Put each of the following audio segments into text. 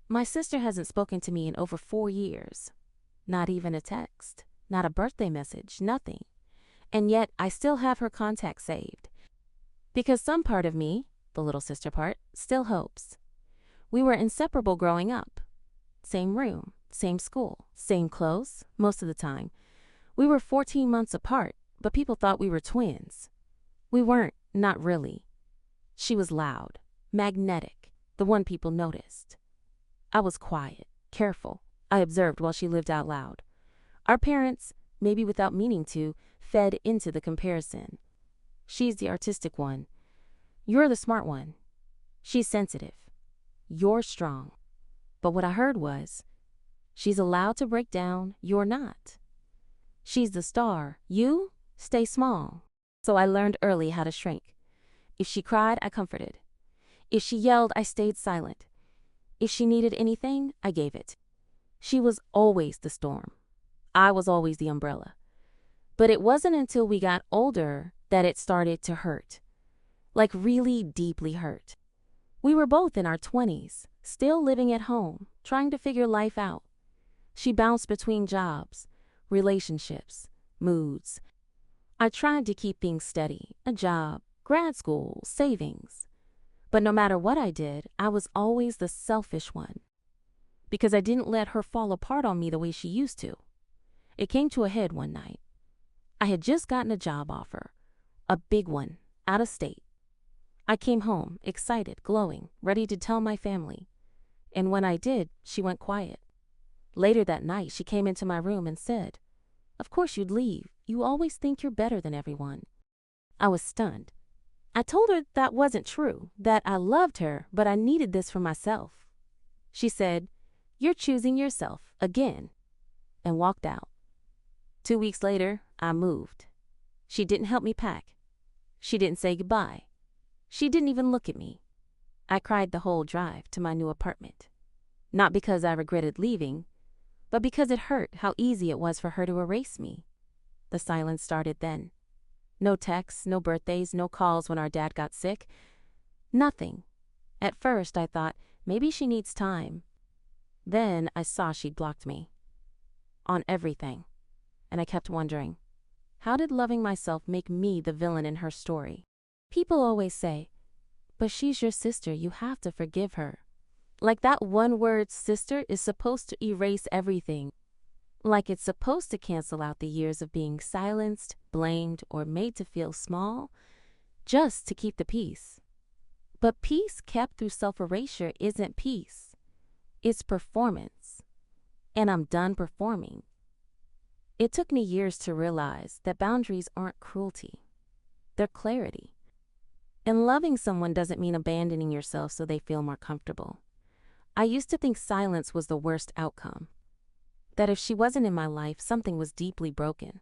My sister hasn't spoken to me in over 4 years. Not even a text, not a birthday message, nothing. And yet I still have her contact saved. Because some part of me, the little sister part, still hopes. We were inseparable growing up. Same room, same school, same clothes, most of the time. We were 14 months apart, but people thought we were twins. We weren't, not really. She was loud, magnetic, the one people noticed. I was quiet, careful. I observed while she lived out loud. Our parents, maybe without meaning to, fed into the comparison. She's the artistic one. You're the smart one. She's sensitive. You're strong. But what I heard was, she's allowed to break down, you're not. She's the star. You stay small. So I learned early how to shrink. If she cried, I comforted. If she yelled, I stayed silent. If she needed anything, I gave it. She was always the storm. I was always the umbrella. But it wasn't until we got older that it started to hurt. Like really deeply hurt. We were both in our 20s, still living at home, trying to figure life out. She bounced between jobs, relationships, moods. I tried to keep things steady, a job, grad school, savings. But no matter what I did, I was always the selfish one. Because I didn't let her fall apart on me the way she used to. It came to a head one night. I had just gotten a job offer, a big one, out of state. I came home, excited, glowing, ready to tell my family. And when I did, she went quiet. Later that night, she came into my room and said, "Of course you'd leave. You always think you're better than everyone." I was stunned. I told her that wasn't true, that I loved her, but I needed this for myself. She said, "You're choosing yourself, again," and walked out. 2 weeks later, I moved. She didn't help me pack. She didn't say goodbye. She didn't even look at me. I cried the whole drive to my new apartment. Not because I regretted leaving, but because it hurt how easy it was for her to erase me. The silence started then. No texts, no birthdays, no calls when our dad got sick. Nothing. At first, I thought, maybe she needs time. Then I saw she'd blocked me. On everything. And I kept wondering, how did loving myself make me the villain in her story? People always say, "But she's your sister, you have to forgive her." Like that one word sister is supposed to erase everything. Like it's supposed to cancel out the years of being silenced, blamed, or made to feel small, just to keep the peace. But peace kept through self-erasure isn't peace. It's performance. And I'm done performing. It took me years to realize that boundaries aren't cruelty. They're clarity. And loving someone doesn't mean abandoning yourself so they feel more comfortable. I used to think silence was the worst outcome. That if she wasn't in my life, something was deeply broken.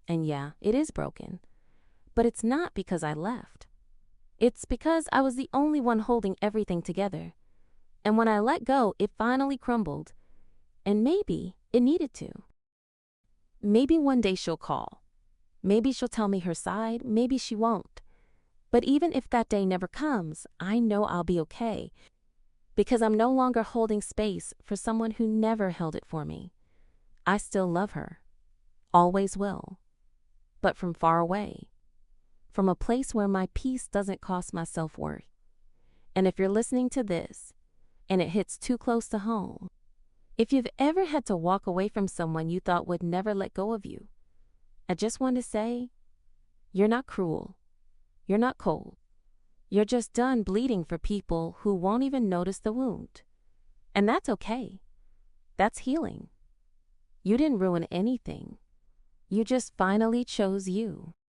And yeah, it is broken. But it's not because I left. It's because I was the only one holding everything together. And when I let go, it finally crumbled. And maybe it needed to. Maybe one day she'll call. Maybe she'll tell me her side. Maybe she won't. But even if that day never comes, I know I'll be okay. Because I'm no longer holding space for someone who never held it for me. I still love her. Always will. But from far away. From a place where my peace doesn't cost my self-worth. And if you're listening to this, and it hits too close to home, if you've ever had to walk away from someone you thought would never let go of you, I just want to say, you're not cruel. You're not cold. You're just done bleeding for people who won't even notice the wound. And that's okay. That's healing. You didn't ruin anything. You just finally chose you.